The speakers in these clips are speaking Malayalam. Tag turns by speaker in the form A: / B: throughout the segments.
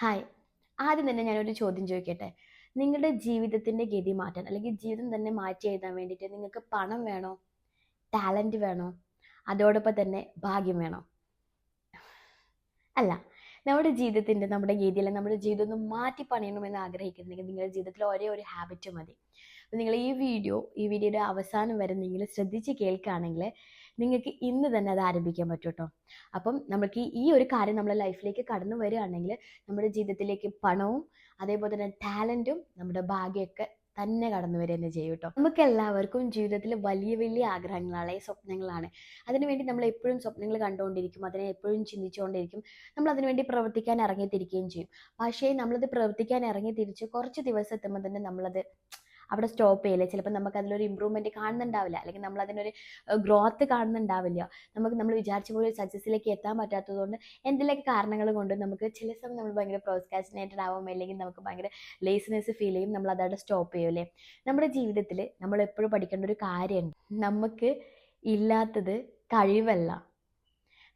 A: ഹായ്. ആദ്യം തന്നെ ഞാനൊരു ചോദ്യം ചോദിക്കട്ടെ? നിങ്ങളുടെ ജീവിതത്തിൻ്റെ ഗതി മാറ്റാൻ അല്ലെങ്കിൽ ജീവിതം തന്നെ മാറ്റി എഴുതാൻ വേണ്ടിയിട്ട് നിങ്ങൾക്ക് പണം വേണോ? ടാലന്റ് വേണോ? അതോടൊപ്പം തന്നെ ഭാഗ്യം വേണോ? അല്ല. നമ്മുടെ ഗതി അല്ലെങ്കിൽ നമ്മുടെ ജീവിതം ഒന്ന് മാറ്റി പണിയണമെന്ന് ആഗ്രഹിക്കുന്നുണ്ടെങ്കിൽ നിങ്ങളുടെ ജീവിതത്തിൽ ഒരേ ഒരു ഹാബിറ്റ് മതി. അപ്പോൾ നിങ്ങൾ ഈ വീഡിയോയുടെ അവസാനം വരെ നിങ്ങൾ ശ്രദ്ധിച്ച് കേൾക്കുകയാണെങ്കിൽ നിങ്ങൾക്ക് ഇന്ന് തന്നെ അത് ആരംഭിക്കാൻ പറ്റും കേട്ടോ. അപ്പം നമുക്ക് ഈ ഒരു കാര്യം നമ്മുടെ ലൈഫിലേക്ക് കടന്നു വരികയാണെങ്കിൽ നമ്മുടെ ജീവിതത്തിലേക്ക് പണവും അതേപോലെ തന്നെ ടാലൻറ്റും നമ്മുടെ ഭാഗ്യമൊക്കെ തന്നെ കടന്നു വരിക തന്നെ ചെയ്യും കേട്ടോ. നമുക്ക് എല്ലാവർക്കും ജീവിതത്തിൽ വലിയ വലിയ ആഗ്രഹങ്ങളാണ്, സ്വപ്നങ്ങളാണ്. അതിനുവേണ്ടി നമ്മൾ എപ്പോഴും സ്വപ്നങ്ങൾ കണ്ടുകൊണ്ടിരിക്കും, അതിനെ എപ്പോഴും ചിന്തിച്ചുകൊണ്ടിരിക്കും. നമ്മൾ അതിനുവേണ്ടി പ്രവർത്തിക്കാൻ ഇറങ്ങിത്തിരിക്കുകയും ചെയ്യും. പക്ഷേ നമ്മളത് പ്രവർത്തിക്കാൻ ഇറങ്ങി തിരിച്ച് കുറച്ച് ദിവസം എത്തുമ്പോൾ തന്നെ നമ്മളത് അവിടെ സ്റ്റോപ്പ് ചെയ്യില്ല. ചിലപ്പോൾ നമുക്ക് അതിലൊരു ഇമ്പ്രൂവ്മെൻറ്റ് കാണുന്നുണ്ടാവില്ല, അല്ലെങ്കിൽ നമ്മൾ അതിനൊരു ഗ്രോത്ത് കാണുന്നുണ്ടാവില്ല. നമ്മൾ വിചാരിച്ച പോലെ ഒരു സക്സസ്സിലേക്ക് എത്താൻ പറ്റാത്തതുകൊണ്ട് എന്തെങ്കിലുമൊക്കെ കാരണങ്ങൾ കൊണ്ട് നമുക്ക് ചില സമയം നമ്മൾ ഭയങ്കര പ്രോസ്കാസ്റ്റിനേറ്റഡ് ആവും, അല്ലെങ്കിൽ നമുക്ക് ഭയങ്കര ലേസിനെസ് ഫീൽ ചെയ്യും. നമ്മൾ അതവിടെ സ്റ്റോപ്പ് ചെയ്യും അല്ലേ. നമ്മുടെ ജീവിതത്തിൽ നമ്മൾ എപ്പോഴും പഠിക്കേണ്ട ഒരു കാര്യമുണ്ട്. നമുക്ക് ഇല്ലാത്തത് കഴിവല്ല,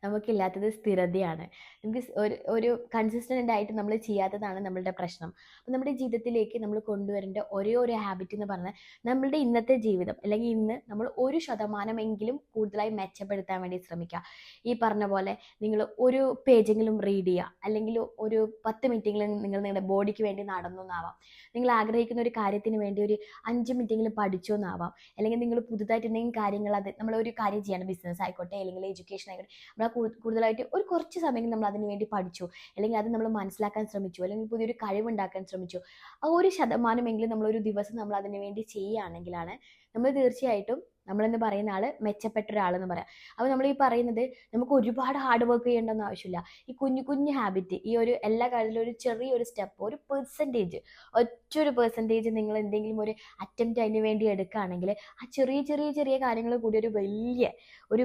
A: നമുക്കില്ലാത്തത് സ്ഥിരതയാണ്. നമുക്ക് ഒരു ഒരു കൺസിസ്റ്റൻ്റ് ആയിട്ട് നമ്മൾ ചെയ്യാത്തതാണ് നമ്മളുടെ പ്രശ്നം. അപ്പോൾ നമ്മുടെ ജീവിതത്തിലേക്ക് നമ്മൾ കൊണ്ടുവരേണ്ട ഒരേ ഒരു ഹാബിറ്റ് എന്ന് പറഞ്ഞാൽ നമ്മളുടെ ഇന്നത്തെ ജീവിതം അല്ലെങ്കിൽ ഇന്ന് നമ്മൾ 1% കൂടുതലായി മെച്ചപ്പെടുത്താൻ വേണ്ടി ശ്രമിക്കുക. ഈ പറഞ്ഞ പോലെ നിങ്ങൾ ഒരു പേജെങ്കിലും റീഡ് ചെയ്യുക, അല്ലെങ്കിൽ ഒരു 10 മിനിറ്റെങ്കിലും നിങ്ങൾ നിങ്ങളുടെ ബോഡിക്ക് വേണ്ടി നടന്നു എന്നാവാം. നിങ്ങൾ ആഗ്രഹിക്കുന്ന ഒരു കാര്യത്തിന് വേണ്ടി ഒരു 5 മിനിറ്റെങ്കിലും പഠിച്ചു എന്നാവാം. അല്ലെങ്കിൽ നിങ്ങൾ പുതുതായിട്ട് എന്തെങ്കിലും കാര്യങ്ങൾ, അത് നമ്മളൊരു കാര്യം ചെയ്യണം, ബിസിനസ് ആയിക്കോട്ടെ അല്ലെങ്കിൽ എഡ്യൂക്കേഷൻ ആയിക്കോട്ടെ, നമ്മൾ കൂടുതലായിട്ട് ഒരു കുറച്ച് സമയം നമ്മൾ അതിന് വേണ്ടി പഠിച്ചു, അല്ലെങ്കിൽ അത് നമ്മൾ മനസ്സിലാക്കാൻ ശ്രമിച്ചു, അല്ലെങ്കിൽ പുതിയൊരു കഴിവുണ്ടാക്കാൻ ശ്രമിച്ചു. ആ 1% നമ്മളൊരു ദിവസം നമ്മൾ അതിന് വേണ്ടി ചെയ്യുകയാണെങ്കിലാണ് നമ്മൾ തീർച്ചയായിട്ടും നമ്മളെന്ന് പറയുന്ന ആൾ മെച്ചപ്പെട്ട ഒരാളെന്ന് പറയാം. അപ്പോൾ നമ്മൾ ഈ പറയുന്നത് നമുക്ക് ഒരുപാട് ഹാർഡ് വർക്ക് ചെയ്യേണ്ടെന്ന് ആവശ്യമില്ല. ഈ കുഞ്ഞു കുഞ്ഞു ഹാബിറ്റ്, ഈ ഒരു എല്ലാ കാര്യത്തിലും ഒരു ചെറിയൊരു സ്റ്റെപ്പ്, ഒരു പെർസെൻറ്റേജ്, ഒറ്റൊരു പെർസെൻറ്റേജ് നിങ്ങൾ എന്തെങ്കിലും ഒരു അറ്റംപ്റ്റ് അതിന് വേണ്ടി എടുക്കുകയാണെങ്കിൽ ആ ചെറിയ ചെറിയ ചെറിയ കാര്യങ്ങൾ കൂടി ഒരു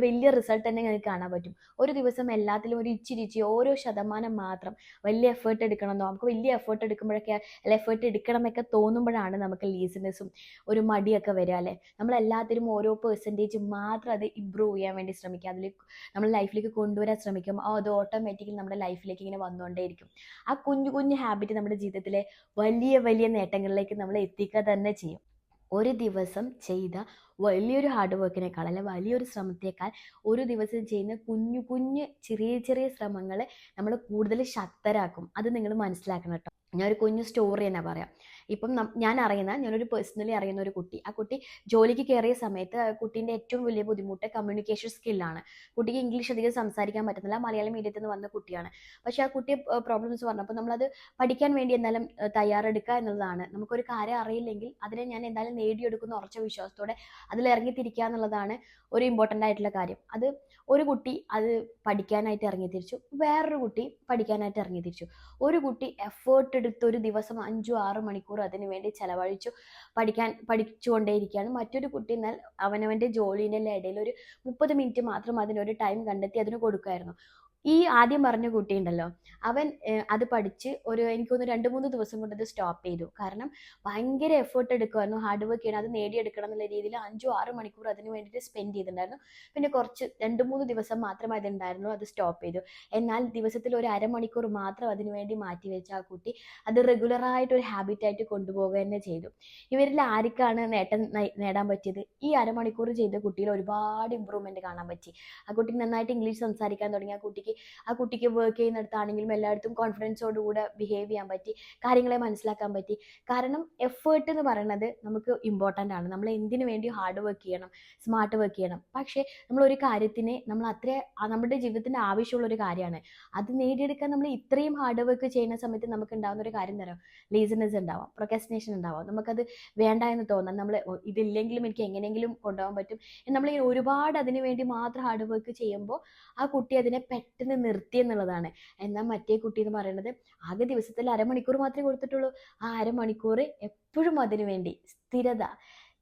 A: വലിയ റിസൾട്ട് തന്നെ നിങ്ങൾക്ക് കാണാൻ പറ്റും. ഒരു ദിവസം എല്ലാത്തിലും ഒരു ഇച്ചിരി ഓരോ ശതമാനം മാത്രം വലിയ എഫേർട്ട് എടുക്കണമെന്നോ, നമുക്ക് വലിയ എഫേർട്ട് എടുക്കുമ്പോഴൊക്കെ അല്ല എഫേർട്ട് എടുക്കണമെന്നൊക്കെ തോന്നുമ്പോഴാണ് നമുക്ക് ലീസിനെസ്സും ഒരു മടിയൊക്കെ വരിക അല്ലേ. നമ്മളെല്ലാത്തിലും ഓരോ പെർസെൻറ്റേജ് മാത്രം അത് ഇമ്പ്രൂവ് ചെയ്യാൻ വേണ്ടി ശ്രമിക്കുക, അതിൽ നമ്മൾ ലൈഫിലേക്ക് കൊണ്ടുവരാൻ ശ്രമിക്കും. അത് ഓട്ടോമാറ്റിക്കലി നമ്മുടെ ലൈഫിലേക്ക് ഇങ്ങനെ വന്നുകൊണ്ടേയിരിക്കും. ആ കുഞ്ഞു കുഞ്ഞു ഹാബിറ്റ് നമ്മുടെ ജീവിതത്തിലെ വലിയ വലിയ നേട്ടങ്ങളിലേക്ക് നമ്മൾ എത്തിക്കുക തന്നെ ചെയ്യും. ഒരു ദിവസം ചെയ്ത വലിയൊരു ഹാർഡ് വർക്കിനേക്കാൾ അല്ലെ വലിയൊരു ശ്രമത്തേക്കാൾ ഒരു ദിവസം ചെയ്യുന്ന കുഞ്ഞു കുഞ്ഞ് ചെറിയ ചെറിയ ശ്രമങ്ങൾ നമ്മൾ കൂടുതൽ ശക്തരാക്കും. അത് നിങ്ങൾ മനസ്സിലാക്കണം കേട്ടോ. ഞാനൊരു കുഞ്ഞു സ്റ്റോറി തന്നെ പറയാം. ഇപ്പം ഞാനൊരു പേഴ്സണലി അറിയുന്ന ഒരു കുട്ടി, ആ കുട്ടി ജോലിക്ക് കയറിയ സമയത്ത് ആ കുട്ടീൻ്റെ ഏറ്റവും വലിയ ബുദ്ധിമുട്ട് കമ്മ്യൂണിക്കേഷൻ സ്കില്ലാണ്. കുട്ടിക്ക് ഇംഗ്ലീഷ് അധികം സംസാരിക്കാൻ പറ്റുന്നില്ല, മലയാളം മീഡിയത്തിൽ നിന്ന് വന്ന കുട്ടിയാണ്. പക്ഷേ ആ കുട്ടി പ്രോബ്ലംസ് പറഞ്ഞപ്പോൾ നമ്മളത് പഠിക്കാൻ വേണ്ടി എന്തായാലും തയ്യാറെടുക്കുക എന്നുള്ളതാണ്. നമുക്കൊരു കാര്യം അറിയില്ലെങ്കിൽ അതിനെ ഞാൻ എന്തായാലും നേടിയെടുക്കുന്ന ഉറച്ച വിശ്വാസത്തോടെ അതിലിറങ്ങിത്തിരിക്കുക എന്നുള്ളതാണ് ഒരു ഇമ്പോർട്ടൻ്റ് ആയിട്ടുള്ള കാര്യം. അത് ഒരു കുട്ടി അത് പഠിക്കാനായിട്ട് ഇറങ്ങിത്തിരിച്ചു, വേറൊരു കുട്ടി പഠിക്കാനായിട്ട് ഇറങ്ങിത്തിരിച്ചു. ഒരു കുട്ടി എഫേർട്ട് എടുത്ത് ഒരു ദിവസം 5-6 മണിക്കൂർ അതിന് വേണ്ടി ചെലവഴിച്ചു പഠിച്ചുകൊണ്ടേയിരിക്കുകയാണ്. മറ്റൊരു കുട്ടി എന്നാൽ അവനവൻ്റെ ജോലിൻ്റെ ഇടയിൽ ഒരു 30 മിനിറ്റ് മാത്രം അതിനൊരു ടൈം കണ്ടെത്തി അതിന് കൊടുക്കുമായിരുന്നു. ഈ ആദ്യം പറഞ്ഞ കുട്ടിയുണ്ടല്ലോ, അവൻ അത് പഠിച്ച് എനിക്ക് തോന്നുന്നു 2-3 ദിവസം കൊണ്ട് അത് സ്റ്റോപ്പ് ചെയ്തു. കാരണം ഭയങ്കര എഫേർട്ട് എടുക്കുമായിരുന്നു, ഹാർഡ് വർക്ക് ചെയ്യണം, അത് നേടിയെടുക്കണം എന്നുള്ള രീതിയിൽ 5-6 മണിക്കൂർ അതിന് വേണ്ടിയിട്ട് സ്പെൻഡ് ചെയ്തിട്ടുണ്ടായിരുന്നു. പിന്നെ കുറച്ച് 2-3 ദിവസം മാത്രമേ അതുണ്ടായിരുന്നു, അത് സ്റ്റോപ്പ് ചെയ്തു. എന്നാൽ ദിവസത്തിൽ ഒരു അരമണിക്കൂർ മാത്രം അതിന് വേണ്ടി മാറ്റി വെച്ച ആ കുട്ടി അത് റെഗുലറായിട്ട് ഒരു ഹാബിറ്റായിട്ട് കൊണ്ടുപോവുക തന്നെ ചെയ്തു. ഇവരിൽ ആർക്കാണ് നേടാൻ പറ്റിയത്? ഈ അരമണിക്കൂർ ചെയ്ത കുട്ടിയിൽ ഒരുപാട് ഇമ്പ്രൂവ്മെൻറ്റ് കാണാൻ പറ്റി. ആ കുട്ടി നന്നായിട്ട് ഇംഗ്ലീഷ് സംസാരിക്കാൻ തുടങ്ങി. ആ കുട്ടിക്ക് വർക്ക് ചെയ്യുന്നിടത്താണെങ്കിലും എല്ലായിടത്തും കോൺഫിഡൻസോടുകൂടെ ബിഹേവ് ചെയ്യാൻ പറ്റി, കാര്യങ്ങളെ മനസ്സിലാക്കാൻ പറ്റി. കാരണം എഫേർട്ട് എന്ന് പറയുന്നത് നമുക്ക് ഇമ്പോർട്ടൻ്റ് ആണ്. നമ്മൾ എന്തിനു വേണ്ടി ഹാർഡ് വർക്ക് ചെയ്യണം, സ്മാർട്ട് വർക്ക് ചെയ്യണം. പക്ഷേ നമ്മളൊരു കാര്യത്തിനെ നമ്മുടെ ജീവിതത്തിൻ്റെ ആവശ്യമുള്ള ഒരു കാര്യമാണ്, അത് നേടിയെടുക്കാൻ നമ്മൾ ഇത്രയും ഹാർഡ് വർക്ക് ചെയ്യുന്ന സമയത്ത് നമുക്ക് ഉണ്ടാകുന്ന ഒരു കാര്യം തരാം, ലേസിനെസ് ഉണ്ടാവാം, പ്രൊക്രാസ്റ്റിനേഷൻ ഉണ്ടാവാം, നമുക്കത് വേണ്ട എന്ന് തോന്നാം. നമ്മൾ ഇതില്ലെങ്കിലും എനിക്ക് എങ്ങനെയെങ്കിലും കൊണ്ടുപോകാൻ പറ്റും, നമ്മൾ ഒരുപാട് അതിനു വേണ്ടി മാത്രം ഹാർഡ് വർക്ക് ചെയ്യുമ്പോൾ ആ കുട്ടി അതിനെ പെട്ടെന്ന് നിർത്തി എന്നുള്ളതാണ്. എന്നാൽ മറ്റേ കുട്ടി എന്ന് പറയുന്നത് ആകെ ദിവസത്തിൽ അരമണിക്കൂർ മാത്രമേ കൊടുത്തിട്ടുള്ളൂ. ആ അരമണിക്കൂർ എപ്പോഴും അതിനു വേണ്ടി സ്ഥിരത,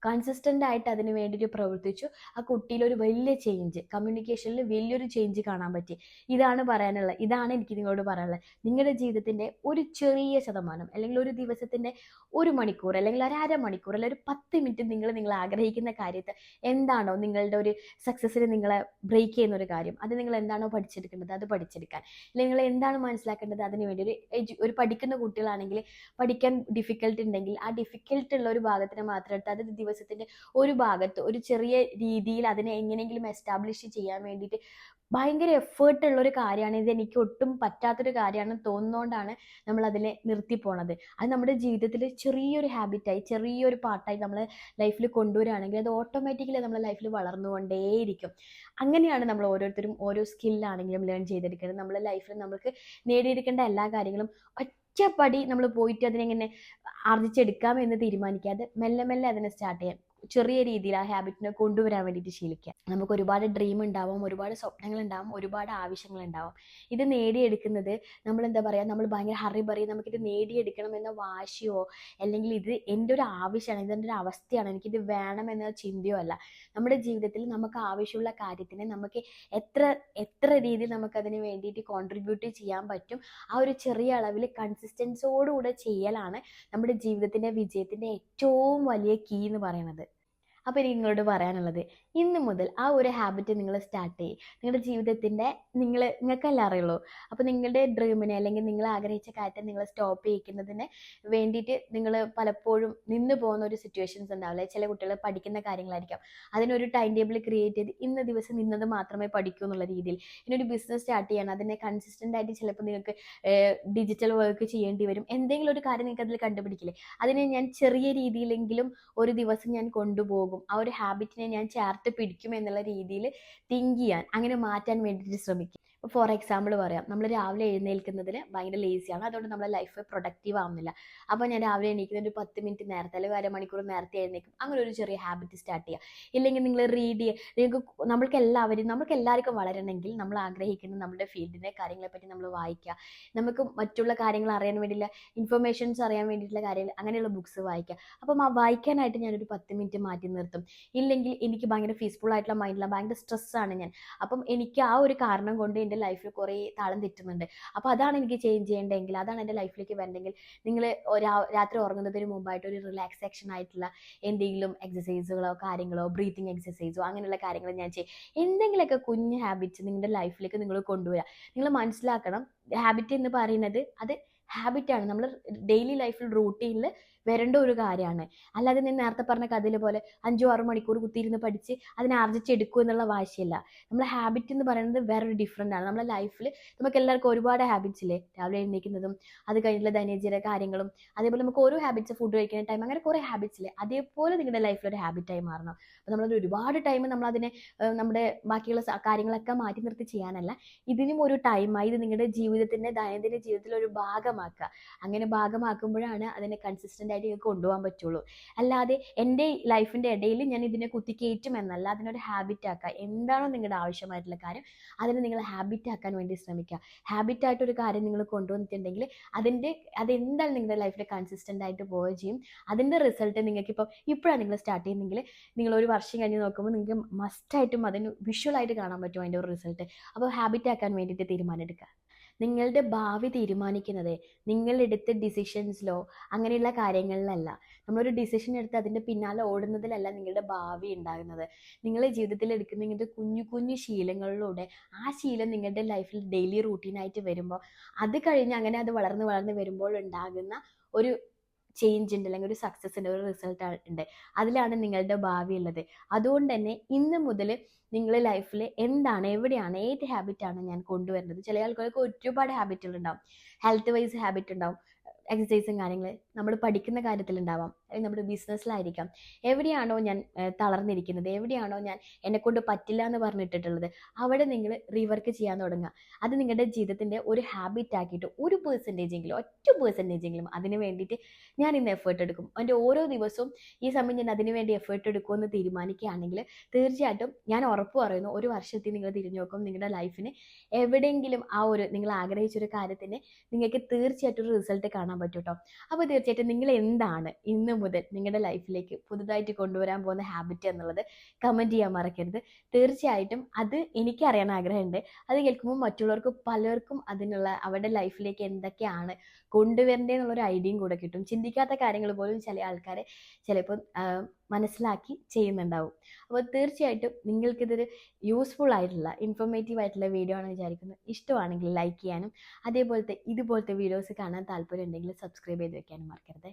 A: കൺസിസ്റ്റൻ്റ് ആയിട്ട് അതിന് വേണ്ടിയിട്ട് പ്രവർത്തിച്ചു. ആ കുട്ടിയിൽ ഒരു വലിയ ചേഞ്ച്, കമ്മ്യൂണിക്കേഷനിൽ വലിയൊരു ചേഞ്ച് കാണാൻ പറ്റി. ഇതാണ് പറയാനുള്ളത്, ഇതാണ് എനിക്ക് നിങ്ങളോട് പറയാനുള്ളത്. നിങ്ങളുടെ ജീവിതത്തിൻ്റെ ഒരു ചെറിയ ശതമാനം, അല്ലെങ്കിൽ ഒരു ദിവസത്തിൻ്റെ 1 മണിക്കൂർ, അല്ലെങ്കിൽ ഒരു അരമണിക്കൂർ, അല്ലെങ്കിൽ ഒരു 10 മിനിറ്റ് നിങ്ങൾ ആഗ്രഹിക്കുന്ന കാര്യത്തെ എന്താണോ നിങ്ങളുടെ ഒരു സക്സസ്സിന് നിങ്ങളെ ബ്രേക്ക് ചെയ്യുന്ന ഒരു കാര്യം, അത് നിങ്ങൾ എന്താണോ പഠിച്ചെടുക്കേണ്ടത് അത് പഠിച്ചെടുക്കാൻ, അല്ലെങ്കിൽ നിങ്ങൾ എന്താണ് മനസ്സിലാക്കേണ്ടത് അതിന് വേണ്ടി ഒരു പഠിക്കുന്ന കുട്ടികളാണെങ്കിൽ പഠിക്കാൻ ഡിഫിക്കൽട്ട് ഉണ്ടെങ്കിൽ ആ ഡിഫിക്കൽട്ട് ഉള്ള ഒരു ഭാഗത്തിനെ മാത്രം എടുത്ത് അത് ദിവസത്തിൻ്റെ ഒരു ഭാഗത്ത് ഒരു ചെറിയ രീതിയിൽ അതിനെ എങ്ങനെയെങ്കിലും എസ്റ്റാബ്ലിഷ് ചെയ്യാൻ വേണ്ടിയിട്ട് ഭയങ്കര എഫേർട്ട് ഉള്ളൊരു കാര്യമാണ്. ഇത് എനിക്ക് ഒട്ടും പറ്റാത്തൊരു കാര്യമാണെന്ന് തോന്നുന്നതുകൊണ്ടാണ് നമ്മൾ അതിനെ നിർത്തിപ്പോണത്. അത് നമ്മുടെ ജീവിതത്തിൽ ചെറിയൊരു ഹാബിറ്റായി, ചെറിയൊരു പാർട്ടായി നമ്മൾ ലൈഫിൽ കൊണ്ടുവരികയാണെങ്കിൽ അത് ഓട്ടോമാറ്റിക്കലി നമ്മുടെ ലൈഫിൽ വളർന്നുകൊണ്ടേയിരിക്കും. അങ്ങനെയാണ് നമ്മൾ ഓരോരുത്തരും ഓരോ സ്കില്ലാണെങ്കിലും ലേൺ ചെയ്തെടുക്കുന്നത്. നമ്മുടെ ലൈഫിൽ നമുക്ക് നേടിയെടുക്കേണ്ട എല്ലാ കാര്യങ്ങളും ഒറ്റപ്പടി നമ്മൾ പോയിട്ട് അതിനെങ്ങനെ ആർജിച്ചെടുക്കാം എന്ന് തീരുമാനിക്കാതെ മെല്ലെ മെല്ലെ അതിനെ സ്റ്റാർട്ട് ചെയ്യാം. ചെറിയ രീതിയിൽ ആ ഹാബിറ്റിനെ കൊണ്ടുവരാൻ വേണ്ടിയിട്ട് ശീലിക്കുക. നമുക്ക് ഒരുപാട് ഡ്രീം ഉണ്ടാവും, ഒരുപാട് സ്വപ്നങ്ങൾ ഉണ്ടാവും, ഒരുപാട് ആവശ്യങ്ങൾ ഉണ്ടാവും. ഇത് നേടിയെടുക്കുന്നത് നമ്മൾ എന്താ പറയുക, നമ്മൾ ഭയങ്കര ഹറി പറയും നമുക്കിത് നേടിയെടുക്കണം എന്ന വാശിയോ, അല്ലെങ്കിൽ ഇത് എൻ്റെ ഒരു ആവശ്യമാണ്, ഇതെൻ്റെ ഒരു അവസ്ഥയാണ്, എനിക്കിത് വേണം എന്ന ചിന്തയോ അല്ല. നമ്മുടെ ജീവിതത്തിൽ നമുക്ക് ആവശ്യമുള്ള കാര്യത്തിനെ നമുക്ക് എത്ര രീതിയിൽ നമുക്കതിന് വേണ്ടിയിട്ട് കോൺട്രിബ്യൂട്ട് ചെയ്യാൻ പറ്റും, ആ ഒരു ചെറിയ അളവിൽ കൺസിസ്റ്റൻസിയോടുകൂടെ ചെയ്യലാണ് നമ്മുടെ ജീവിതത്തിൻ്റെ വിജയത്തിൻ്റെ ഏറ്റവും വലിയ കീ എന്ന് പറയുന്നത്. അപ്പോൾ എനിക്ക് നിങ്ങളോട് പറയാനുള്ളത്, ഇന്ന് മുതൽ ആ ഒരു ഹാബിറ്റ് നിങ്ങൾ സ്റ്റാർട്ട് ചെയ്യും. നിങ്ങളുടെ ജീവിതത്തിൻ്റെ നിങ്ങൾക്കല്ല അറിയുള്ളൂ. അപ്പോൾ നിങ്ങളുടെ ഡ്രീമിനെ, അല്ലെങ്കിൽ നിങ്ങൾ ആഗ്രഹിച്ച കാര്യത്തെ നിങ്ങൾ സ്റ്റോപ്പ് ചെയ്യിക്കുന്നതിന് വേണ്ടിയിട്ട് നിങ്ങൾ പലപ്പോഴും നിന്ന് പോകുന്ന ഒരു സിറ്റുവേഷൻസ് ഉണ്ടാവില്ല. ചില കുട്ടികൾ പഠിക്കുന്ന കാര്യങ്ങളായിരിക്കാം, അതിനൊരു ടൈം ടേബിൾ ക്രിയേറ്റ് ചെയ്ത് ഇന്ന ദിവസം നിന്നത് മാത്രമേ പഠിക്കൂ എന്നുള്ള രീതിയിൽ ഇനിയൊരു ബിസിനസ് സ്റ്റാർട്ട് ചെയ്യണം. അതിനെ കൺസിസ്റ്റൻ്റ് ആയിട്ട് ചിലപ്പോൾ നിങ്ങൾക്ക് ഡിജിറ്റൽ വർക്ക് ചെയ്യേണ്ടി വരും. എന്തെങ്കിലും ഒരു കാര്യം നിങ്ങൾക്ക് അതിൽ കണ്ടുപിടിക്കില്ലേ, അതിനെ ഞാൻ ചെറിയ രീതിയിലെങ്കിലും ഒരു ദിവസം ഞാൻ കൊണ്ടുപോകും, ആ ഒരു ഹാബിറ്റിനെ ഞാൻ ചേർത്ത് പിടിക്കും എന്നുള്ള രീതിയിൽ തിങ്ക് ചെയ്യാൻ, അങ്ങനെ മാറ്റാൻ വേണ്ടിയിട്ട് ശ്രമിക്കും. ഫോർ എക്സാമ്പിൾ പറയാം, നമ്മൾ രാവിലെ എഴുന്നേൽക്കുന്നതിന് ഭയങ്കര ലേസിയാണ്, അതുകൊണ്ട് നമ്മുടെ ലൈഫ് പ്രൊഡക്റ്റീവ് ആവുന്നില്ല. അപ്പോൾ ഞാൻ രാവിലെ എണീക്കുന്ന ഒരു 10 മിനിറ്റ് നേരത്തെ, അല്ലെങ്കിൽ അരമണിക്കൂർ നേരത്തെ എഴുന്നേക്കും. അങ്ങനെ ഒരു ചെറിയ ഹാബിറ്റ് സ്റ്റാർട്ട് ചെയ്യുക. ഇല്ലെങ്കിൽ നിങ്ങൾ റീഡ് ചെയ്യുക. നമ്മൾക്ക് എല്ലാവർക്കും വളരണമെങ്കിൽ നമ്മൾ ആഗ്രഹിക്കുന്ന നമ്മുടെ ഫീൽഡിനെ കാര്യങ്ങളെപ്പറ്റി നമ്മൾ വായിക്കുക. നമുക്ക് മറ്റുള്ള കാര്യങ്ങൾ അറിയാൻ വേണ്ടിയുള്ള ഇൻഫർമേഷൻസ് അറിയാൻ വേണ്ടിയിട്ടുള്ള കാര്യങ്ങൾ, അങ്ങനെയുള്ള ബുക്സ് വായിക്കുക. അപ്പം ആ വായിക്കാനായിട്ട് ഞാനൊരു 10 മിനിറ്റ് മാറ്റി നിർത്തും. ഇല്ലെങ്കിൽ എനിക്ക് ഭയങ്കര പീസ്ഫുൾ ആയിട്ടുള്ള മൈൻഡിലാണ്, ഭയങ്കര സ്ട്രെസ്സാണ് ഞാൻ. അപ്പം എനിക്ക് ആ ഒരു കാരണം കൊണ്ട് എൻ്റെ ലൈഫിൽ കുറേ താളം തെറ്റുന്നുണ്ട്. അപ്പോൾ അതാണ് എനിക്ക് ചേഞ്ച് ചെയ്യേണ്ടതെങ്കിൽ, അതാണ് എൻ്റെ ലൈഫിലേക്ക് വരണമെങ്കിൽ, നിങ്ങൾ രാത്രി ഉറങ്ങുന്നതിന് മുമ്പായിട്ട് ഒരു റിലാക്സേഷൻ ആയിട്ടുള്ള എന്തെങ്കിലും എക്സസൈസുകളോ കാര്യങ്ങളോ, ബ്രീത്തിങ് എക്സസൈസോ അങ്ങനെയുള്ള കാര്യങ്ങൾ ഞാൻ ചെയ്യും. എന്തെങ്കിലുമൊക്കെ കുഞ്ഞ് ഹാബിറ്റ്സ് നിങ്ങളുടെ ലൈഫിലേക്ക് നിങ്ങൾ കൊണ്ടുവരിക. നിങ്ങൾ മനസ്സിലാക്കണം, ഹാബിറ്റ് എന്ന് പറയുന്നത് അത് ഹാബിറ്റാണ്, നമ്മൾ ഡെയിലി ലൈഫിൽ റൂട്ടീനിൽ വരേണ്ട ഒരു കാര്യമാണ്. അല്ലാതെ ഞാൻ നേരത്തെ പറഞ്ഞ കഥയിലെ പോലെ 5-6 മണിക്കൂർ കുത്തിയിരുന്ന് പഠിച്ച് അതിനെ ആർജിച്ചെടുക്കുക എന്നുള്ള വാശിയല്ല. നമ്മളെ ഹാബിറ്റ് എന്ന് പറയുന്നത് വേറൊരു ഡിഫറെൻ്റ് ആണ്. നമ്മളെ ലൈഫിൽ നമുക്ക് എല്ലാവർക്കും ഒരുപാട് ഹാബിറ്റ്സ് ഇല്ലേ, രാവിലെ എഴുന്നേൽക്കുന്നതും അത് കഴിഞ്ഞുള്ള ദൈനംദിന കാര്യങ്ങളും, അതേപോലെ നമുക്ക് ഓരോ ഹാബിറ്റ്സ്, ഫുഡ് കഴിക്കുന്ന ടൈം, അങ്ങനെ കുറേ ഹാബിറ്റ്സ് ഇല്ലേ, അതേപോലെ നിങ്ങളുടെ ലൈഫിൽ ഒരു ഹാബിറ്റായി മാറണം. അപ്പോൾ നമ്മളത് ഒരുപാട് ടൈം നമ്മളതിനെ നമ്മുടെ ബാക്കിയുള്ള കാര്യങ്ങളൊക്കെ മാറ്റി നിർത്തി ചെയ്യാനല്ല, ഇതിനും ഒരു ടൈമായി ഇത് നിങ്ങളുടെ ജീവിതത്തിൻ്റെ ദൈനംദിന ജീവിതത്തിൽ ഒരു ഭാഗമാക്കുക. അങ്ങനെ ഭാഗമാക്കുമ്പോഴാണ് അതിനെ കൺസിസ്റ്റൻ്റ് ആയിട്ട് നിങ്ങൾക്ക് കൊണ്ടുപോകാൻ പറ്റുള്ളൂ. അല്ലാതെ എൻ്റെ ലൈഫിൻ്റെ ഇടയിൽ ഞാൻ ഇതിനെ കുത്തിക്കയറ്റും എന്നല്ല, അതിനൊരു ഹാബിറ്റ് ആക്കുക. എന്താണോ നിങ്ങളുടെ ആവശ്യമായിട്ടുള്ള കാര്യം അതിനെ നിങ്ങൾ ഹാബിറ്റ് ആക്കാൻ വേണ്ടി ശ്രമിക്കുക. ഹാബിറ്റായിട്ടൊരു കാര്യം നിങ്ങൾ കൊണ്ടുവന്നിട്ടുണ്ടെങ്കിൽ അതെന്താണ് നിങ്ങളുടെ ലൈഫിൽ കൺസിസ്റ്റൻ്റ് ആയിട്ട് പോവുകയും ചെയ്യും. അതിൻ്റെ റിസൾട്ട് നിങ്ങൾക്കിപ്പോൾ ഇപ്പോഴാണ് നിങ്ങൾ സ്റ്റാർട്ട് ചെയ്യുന്നതെങ്കിൽ നിങ്ങൾ ഒരു വർഷം കഴിഞ്ഞ് നോക്കുമ്പോൾ നിങ്ങൾക്ക് മസ്റ്റായിട്ടും അതിന് വിഷ്വലായിട്ട് കാണാൻ പറ്റും അതിൻ്റെ ഒരു റിസൾട്ട്. അപ്പോൾ ഹാബിറ്റ് ആക്കാൻ വേണ്ടിയിട്ട് തീരുമാനം എടുക്കുക. നിങ്ങളുടെ ഭാവി തീരുമാനിക്കുന്നത് നിങ്ങളെടുത്ത ഡിസിഷൻസിലോ അങ്ങനെയുള്ള കാര്യങ്ങളിലല്ല. നമ്മളൊരു ഡിസിഷൻ എടുത്ത് അതിൻ്റെ പിന്നാലെ ഓടുന്നതിലല്ല നിങ്ങളുടെ ഭാവി ഉണ്ടാകുന്നത്. നിങ്ങളുടെ ജീവിതത്തിൽ എടുക്കുന്ന ഇങ്ങനത്തെ കുഞ്ഞു കുഞ്ഞു ശീലങ്ങളിലൂടെ ആ ശീലം നിങ്ങളുടെ ലൈഫിൽ ഡെയിലി റൂട്ടീനായിട്ട് വരുമ്പോൾ, അത് കഴിഞ്ഞ് അങ്ങനെ അത് വളർന്ന് വരുമ്പോൾ ഉണ്ടാകുന്ന ഒരു ചേഞ്ച് ഉണ്ട്, അല്ലെങ്കിൽ ഒരു സക്സസിൻ്റെ ഒരു റിസൾട്ട് ഉണ്ട്. അതിലാണ് നിങ്ങളുടെ ഭാവി ഉള്ളത്. അതുകൊണ്ട് തന്നെ ഇന്ന് മുതൽ നിങ്ങളുടെ ലൈഫിൽ എന്താണ്, എവിടെയാണ്, ഏത് ഹാബിറ്റാണ് ഞാൻ കൊണ്ടുവരുന്നത്. ചില ആൾക്കാർക്ക് ഒരുപാട് ഹാബിറ്റുകൾ ഉണ്ടാവും. ഹെൽത്ത് വൈസ് ഹാബിറ്റ് ഉണ്ടാവും, എക്സസൈസും കാര്യങ്ങൾ നമ്മൾ പഠിക്കുന്ന കാര്യത്തിലുണ്ടാവാം, അല്ലെങ്കിൽ നമ്മുടെ ബിസിനസ്സിലായിരിക്കാം. എവിടെയാണോ ഞാൻ തളർന്നിരിക്കുന്നത്, എവിടെയാണോ ഞാൻ എന്നെക്കൊണ്ട് പറ്റില്ല എന്ന് പറഞ്ഞിട്ടുള്ളത്, അവിടെ നിങ്ങൾ റീവർക്ക് ചെയ്യാൻ തുടങ്ങുക. അത് നിങ്ങളുടെ ജീവിതത്തിൻ്റെ ഒരു ഹാബിറ്റ് ആക്കിയിട്ട് ഒറ്റ പെർസെൻറ്റേജെങ്കിലും അതിന് വേണ്ടിയിട്ട് ഞാൻ ഇന്ന് എഫേർട്ട് എടുക്കും. എൻ്റെ ഓരോ ദിവസവും ഈ സമയം ഞാൻ അതിന് വേണ്ടി എഫേർട്ട് എടുക്കുമെന്ന് തീരുമാനിക്കുകയാണെങ്കിൽ തീർച്ചയായിട്ടും ഞാൻ ഉറപ്പ് പറയുന്നു, ഒരു വർഷത്തിൽ നിങ്ങൾ തിരിഞ്ഞു നോക്കും, നിങ്ങളുടെ ലൈഫിന് എവിടെയെങ്കിലും ആ ഒരു നിങ്ങൾ ആഗ്രഹിച്ചൊരു കാര്യത്തിന് നിങ്ങൾക്ക് തീർച്ചയായിട്ടും ഒരു റിസൾട്ട് കാണാൻ കാണാൻ പറ്റും കേട്ടോ. അപ്പോൾ തീർച്ചയായിട്ടും നിങ്ങൾ എന്താണ് ഇന്ന് മുതൽ നിങ്ങളുടെ ലൈഫിലേക്ക് പുതുതായിട്ട് കൊണ്ടുവരാൻ പോകുന്ന ഹാബിറ്റ് എന്നുള്ളത് കമൻറ്റ് ചെയ്യാൻ മറക്കരുത്. തീർച്ചയായിട്ടും അത് എനിക്കറിയാൻ ആഗ്രഹമുണ്ട്. അത് കേൾക്കുമ്പോൾ മറ്റുള്ളവർക്ക് പലർക്കും അതിനുള്ള അവരുടെ ലൈഫിലേക്ക് എന്തൊക്കെയാണ് കൊണ്ടുവരേണ്ടതെന്നുള്ളൊരു ഐഡിയയും കൂടെ കിട്ടും. ചിന്തിക്കാത്ത കാര്യങ്ങൾ പോലും ചില ആൾക്കാരെ ചിലപ്പോൾ മനസ്സിലാക്കി ചെയ്യുന്നുണ്ടാവും. അപ്പോൾ തീർച്ചയായിട്ടും നിങ്ങൾക്കിതൊരു യൂസ്ഫുൾ ആയിട്ടുള്ള ഇൻഫോർമേറ്റീവ് ആയിട്ടുള്ള വീഡിയോ ആണെന്ന് വിചാരിക്കുന്നു. ഇഷ്ടമാണെങ്കിൽ ലൈക്ക് ചെയ്യാനും അതേപോലത്തെ ഇതുപോലത്തെ വീഡിയോസ് കാണാൻ താല്പര്യം ഉണ്ടെങ്കിൽ സബ്സ്ക്രൈബ് ചെയ്ത് വെക്കാനും മറക്കരുത്.